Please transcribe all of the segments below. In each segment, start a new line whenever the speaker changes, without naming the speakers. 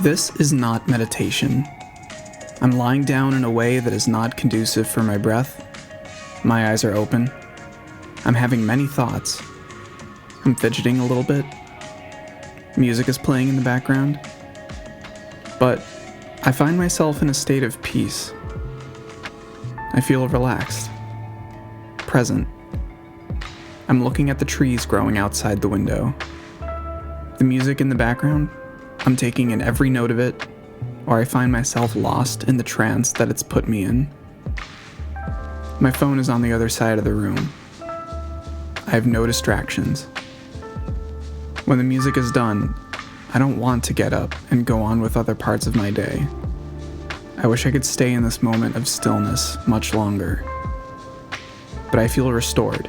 This is not meditation. I'm lying down in a way that is not conducive for my breath. My eyes are open. I'm having many thoughts. I'm fidgeting a little bit. Music is playing in the background. But I find myself in a state of peace. I feel relaxed, present. I'm looking at the trees growing outside the window. The music in the background, I'm taking in every note of it, or I find myself lost in the trance that it's put me in. My phone is on the other side of the room. I have no distractions. When the music is done, I don't want to get up and go on with other parts of my day. I wish I could stay in this moment of stillness much longer. But I feel restored,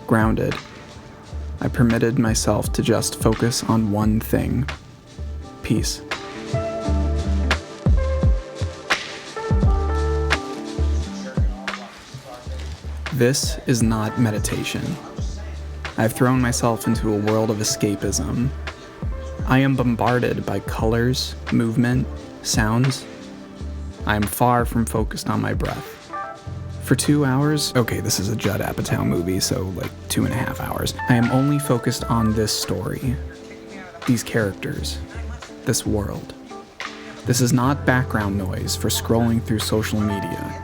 grounded. I permitted myself to just focus on one thing: peace. This is not meditation. I've thrown myself into a world of escapism. I am bombarded by colors, movement, sounds. I am far from focused on my breath. For 2 hours, okay, this is a Judd Apatow movie, so like 2.5 hours, I am only focused on this story, these characters, this world. This is not background noise for scrolling through social media.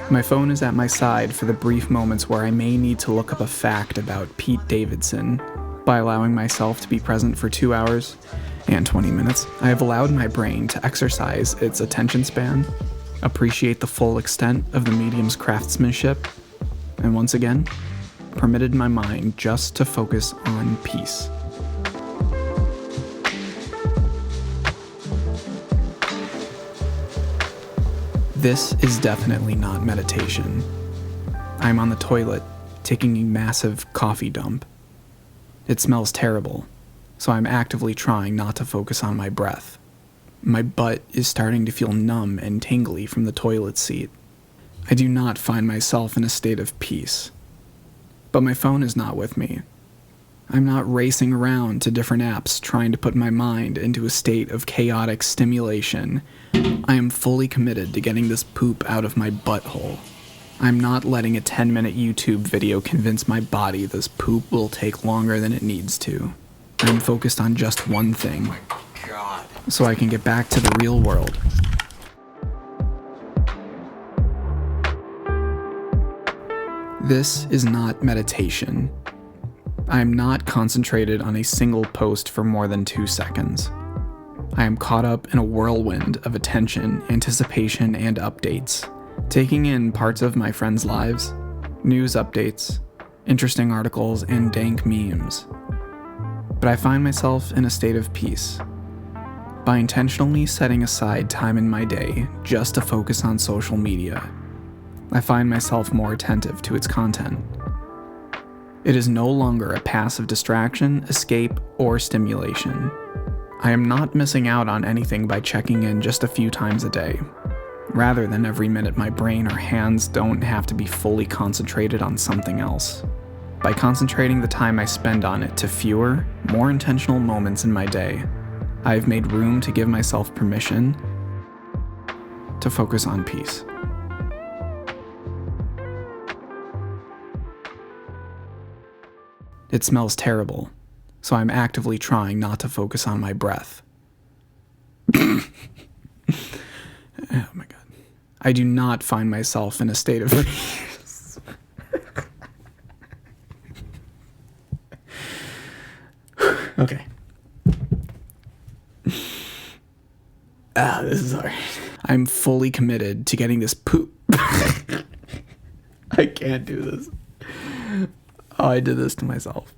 My phone is at my side for the brief moments where I may need to look up a fact about Pete Davidson. By allowing myself to be present for 2 hours and 20 minutes, I have allowed my brain to exercise its attention span, appreciate the full extent of the medium's craftsmanship, and once again, permitted my mind just to focus on peace. This is definitely not meditation. I'm on the toilet, taking a massive coffee dump. It smells terrible, so I'm actively trying not to focus on my breath. My butt is starting to feel numb and tingly from the toilet seat. I do not find myself in a state of peace. But my phone is not with me. I'm not racing around to different apps trying to put my mind into a state of chaotic stimulation. I am fully committed to getting this poop out of my butthole. I'm not letting a 10-minute YouTube video convince my body this poop will take longer than it needs to. I'm focused on just one thing. Oh my God. So I can get back to the real world. This is not meditation. I am not concentrated on a single post for more than 2 seconds. I am caught up in a whirlwind of attention, anticipation, and updates, taking in parts of my friends' lives, news updates, interesting articles, and dank memes. But I find myself in a state of peace. By intentionally setting aside time in my day just to focus on social media, I find myself more attentive to its content. It is no longer a passive distraction, escape, or stimulation. I am not missing out on anything by checking in just a few times a day. Rather than every minute my brain or hands don't have to be fully concentrated on something else. By concentrating the time I spend on it to fewer, more intentional moments in my day, I have made room to give myself permission to focus on peace. It smells terrible, so I'm actively trying not to focus on my breath. Oh my God. I do not find myself in a state of peace. Okay. This is hard. I'm fully committed to getting this poop. I can't do this. Oh, I did this to myself.